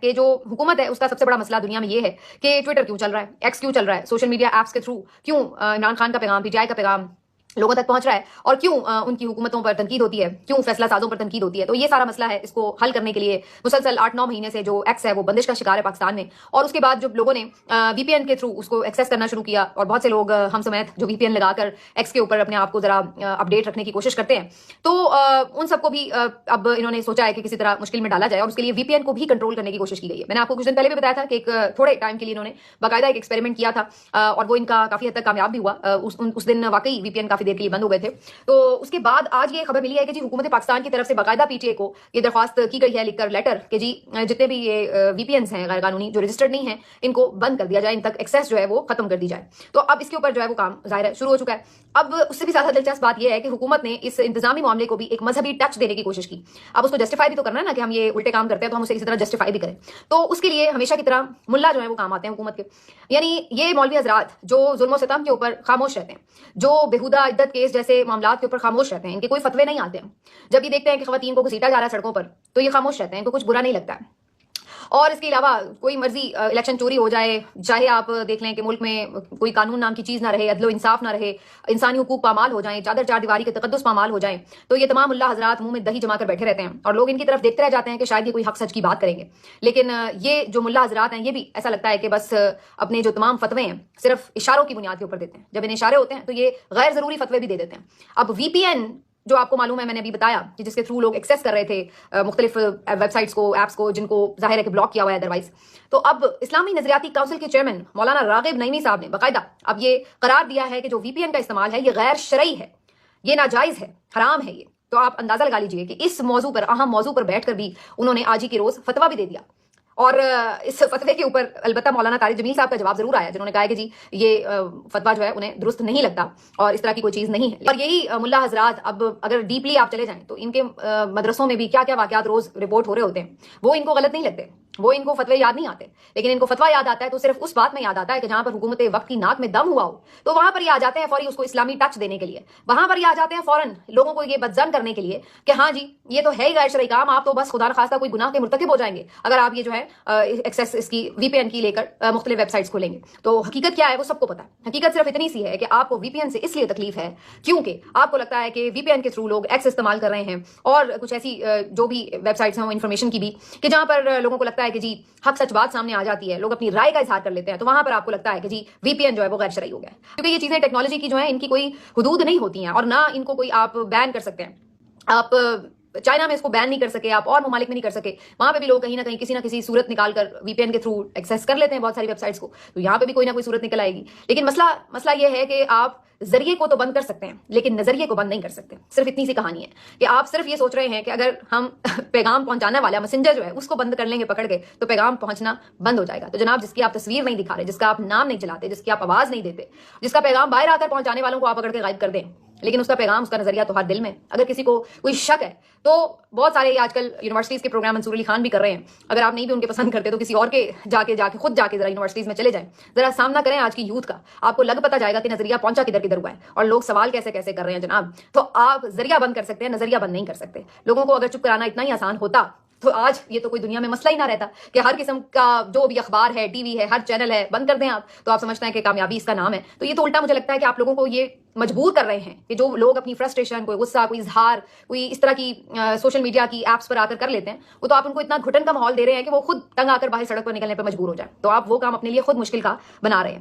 کہ جو حکومت ہے اس کا سب سے بڑا مسئلہ دنیا میں یہ ہے کہ ٹویٹر کیوں چل رہا ہے، ایکس کیوں چل رہا ہے، سوشل میڈیا ایپس کے تھرو کیوں عمران خان کا پیغام، پی ٹی آئی کا پیغام لوگوں تک پہنچ رہا ہے، اور کیوں ان کی حکومتوں پر تنقید ہوتی ہے، کیوں فیصلہ سازوں پر تنقید ہوتی ہے۔ تو یہ سارا مسئلہ ہے، اس کو حل کرنے کے لیے مسلسل 8-9 مہینے سے جو ایکس ہے وہ بندش کا شکار ہے پاکستان میں، اور اس کے بعد جب لوگوں نے وی پی این کے تھرو اس کو ایکسیس کرنا شروع کیا، اور بہت سے لوگ ہم سمیت جو وی پی این لگا کر ایکس کے اوپر اپنے آپ کو ذرا اپڈیٹ رکھنے کی کوشش کرتے ہیں، تو ان سب کو بھی اب انہوں نے سوچا ہے کہ کسی طرح مشکل میں ڈالا جائے، اور اس کے لیے وی پی این کو بھی کنٹرول کرنے کی کوشش کی گئی ہے۔ میں نے آپ کو کچھ دن پہلے بھی بتایا تھا کہ ایک تھوڑے ٹائم کے لیے انہوں نے باقاعدہ ایک ایکسپیریمنٹ کیا تھا، اور وہ ان کا کافی حد تک کامیاب بھی ہوا۔ اس دن واقعی وی پی این کافی دیر کے لیے بند ہو گئے تھے۔ تو اس کے بعد آج یہ خبر ملی ہے کہ جی حکومت پاکستان کی طرف سے باقاعدہ پی ٹی اے کو یہ درخواست کی گئی ہے لکھ کر لیٹر کہ جی جتنے بھی یہ وی پی اینس ہیں غیر قانونی جو رجسٹرڈ نہیں ہیں ان کو بند کر دیا جائے، ان تک ایکسیس جو ہے وہ ختم کر دی جائے۔ تو اب اس کے اوپر جو ہے وہ کام ظاہر ہے شروع ہو چکا ہے۔ اب اس سے بھی زیادہ دلچسپ بات یہ ہے کہ حکومت نے اس انتظامی معاملے کو بھی ایک مذہبی ٹچ دینے کی کوشش کی۔ اب اس کو جسٹیفائی بھی تو کرنا ہے نا کہ ہم یہ الٹے کام کرتے ہیں تو ہم اسے اسی طرح جسٹیفائی بھی کریں۔ تو اس کے لیے ہمیشہ کی طرح ملا جو ہے وہ کام آتے ہیں حکومت کے، یعنی یہ مولوی حضرات جو ظلم و ستم کے اوپر خاموش رہتے ہیں، جو بےہودہ عدت کیس جیسے معاملات کے اوپر خاموش رہتے ہیں، ان کے کوئی فتوے نہیں آتے ہیں۔ جب یہ دیکھتے ہیں کہ خواتین کو گھسیٹا جا رہا ہے سڑکوں پر تو یہ خاموش رہتے ہیں، ان کو کچھ برا نہیں لگتا ہے۔ اور اس کے علاوہ کوئی مرضی الیکشن چوری ہو جائے، چاہے آپ دیکھ لیں کہ ملک میں کوئی قانون نام کی چیز نہ رہے، عدل و انصاف نہ رہے، انسانی حقوق پامال ہو جائیں، چادر چار دیواری کے تقدس پامال ہو جائیں، تو یہ تمام اللہ حضرات منہ میں دہی جما کر بیٹھے رہتے ہیں، اور لوگ ان کی طرف دیکھتے رہ جاتے ہیں کہ شاید یہ کوئی حق سچ کی بات کریں گے۔ لیکن یہ جو ملا حضرات ہیں یہ بھی ایسا لگتا ہے کہ بس اپنے جو تمام فتوے ہیں صرف اشاروں کی بنیاد کے اوپر دیتے ہیں۔ جب انہیں اشارے ہوتے ہیں تو یہ غیر ضروری فتوے بھی دے دیتے ہیں۔ اب وی پی این جو آپ کو معلوم ہے، میں نے ابھی بتایا کہ جس کے تھرو لوگ ایکسیس کر رہے تھے مختلف ویب سائٹس کو، ایپس کو، جن کو ظاہر ہے کہ بلاک کیا ہوا ہے ادروائز، تو اب اسلامی نظریاتی کونسل کے چیئرمین مولانا راغب نعیمی صاحب نے باقاعدہ اب یہ قرار دیا ہے کہ جو وی پی این کا استعمال ہے یہ غیر شرعی ہے، یہ ناجائز ہے، حرام ہے یہ۔ تو آپ اندازہ لگا لیجئے کہ اس موضوع پر، اہم موضوع پر بیٹھ کر بھی انہوں نے آج ہی کے روز فتویٰ بھی دے دیا، اور اس فتوے کے اوپر البتہ مولانا طارق جمیل صاحب کا جواب ضرور آیا، جنہوں نے کہا ہے کہ جی یہ فتویٰ جو ہے انہیں درست نہیں لگتا اور اس طرح کی کوئی چیز نہیں ہے۔ اور یہی ملا حضرات اب اگر ڈیپلی آپ چلے جائیں تو ان کے مدرسوں میں بھی کیا کیا واقعات روز رپورٹ ہو رہے ہوتے ہیں، وہ ان کو غلط نہیں لگتے، وہ ان کو فتوے یاد نہیں آتے، لیکن ان کو فتویٰ یاد آتا ہے تو صرف اس بات میں یاد آتا ہے کہ جہاں پر حکومت وقت کی ناک میں دم ہوا ہو تو وہاں پر یہ آ جاتے ہیں فوری اس کو اسلامی ٹچ دینے کے لیے، وہاں پر یہ آ جاتے ہیں فوراً لوگوں کو یہ بدظن کرنے کے لیے کہ ہاں جی یہ تو ہے ہی غیر شرعی کام، آپ تو بس خدا نخواستہ کوئی گناہ کے مرتکب ہو جائیں گے اگر آپ یہ جو ہے ایکسیس اس کی وی پی این کی لے کر مختلف ویب سائٹس کھولیں گے۔ تو حقیقت کیا ہے وہ سب کو پتا ہے، حقیقت صرف اتنی سی ہے کہ آپ کو وی پی این سے اس لیے تکلیف ہے کیونکہ آپ کو لگتا ہے کہ وی پی این کے تھرو لوگ ایکس استعمال کر رہے ہیں، اور کچھ ایسی جو بھی ویب سائٹس ہیں وہ انفارمیشن کی بھی کہ جہاں پر لوگوں کو لگتا ہے کہ جی حق سچ بات سامنے آ جاتی ہے، لوگ اپنی رائے کا اظہار کر لیتے ہیں، تو وہاں پر آپ کو لگتا ہے کہ جی وی پی این جو ہے وہ غیر شرعی ہو گیا ہے، کیونکہ یہ چیزیں ٹیکنالوجی کی جو ہیں ان کی کوئی حدود نہیں ہوتی ہیں، اور نہ ان کو کوئی آپ بین کر سکتے ہیں۔ آپ چائنا میں اس کو بین نہیں کر سکے، آپ اور ممالک میں نہیں کر سکے، وہاں پہ بھی لوگ کہیں نہ کہیں کسی نہ کسی صورت نکال کر وی پی این کے تھرو ایکسیس کر لیتے ہیں بہت ساری ویب سائٹس کو، تو یہاں پہ بھی کوئی نہ کوئی صورت نکل آئے گی۔ لیکن مسئلہ یہ ہے کہ آپ ذریعے کو تو بند کر سکتے ہیں لیکن نظریے کو بند نہیں کر سکتے۔ صرف اتنی سی کہانی ہے کہ آپ صرف یہ سوچ رہے ہیں کہ اگر ہم پیغام پہنچانے والا میسنجر جو ہے اس کو بند کر لیں گے پکڑ کے تو پیغام پہنچنا بند ہو جائے گا۔ تو جناب جس کی آپ تصویر نہیں دکھا رہے، جس کا آپ نام نہیں چلاتے، جس کی آپ آواز نہیں دیتے، جس کا پیغام باہر آ کر پہنچانے والوں کو آپ پکڑ کے غائب کر دیں، لیکن اس کا پیغام، اس کا نظریہ تو ہر دل میں۔ اگر کسی کو کوئی شک ہے تو بہت سارے آج کل یونیورسٹیز کے پروگرام منصور علی خان بھی کر رہے ہیں، اگر آپ نہیں بھی ان کے پسند کرتے تو کسی اور کے خود جا کے ذرا یونیورسٹیز میں چلے جائیں، ذرا سامنا کریں آج کی یوتھ کا، آپ کو لگ پتہ جائے گا کہ نظریہ پہنچا کدھر ہوا ہے اور لوگ سوال کیسے کیسے کر رہے ہیں جناب۔ تو آپ ذریعہ بند کر سکتے ہیں، نظریہ بند نہیں کر سکتے۔ لوگوں کو اگر چپ کرانا اتنا ہی آسان ہوتا تو آج یہ تو کوئی دنیا میں مسئلہ ہی نہ رہتا کہ ہر قسم کا جو بھی اخبار ہے، ٹی وی ہے، ہر چینل ہے، بند کر دیں آپ تو آپ سمجھتے ہیں کہ کامیابی اس کا نام ہے۔ تو یہ تو الٹا مجھے لگتا ہے کہ آپ لوگوں کو یہ مجبور کر رہے ہیں کہ جو لوگ اپنی فرسٹریشن، کوئی غصہ، کوئی اظہار، کوئی اس طرح کی سوشل میڈیا کی ایپس پر آ کر لیتے ہیں، وہ تو آپ ان کو اتنا گھٹن کا ماحول دے رہے ہیں کہ وہ خود تنگ آ کر باہر سڑک پر نکلنے پہ مجبور ہو جائیں، تو آپ وہ کام اپنے لیے خود مشکل کا بنا رہے ہیں۔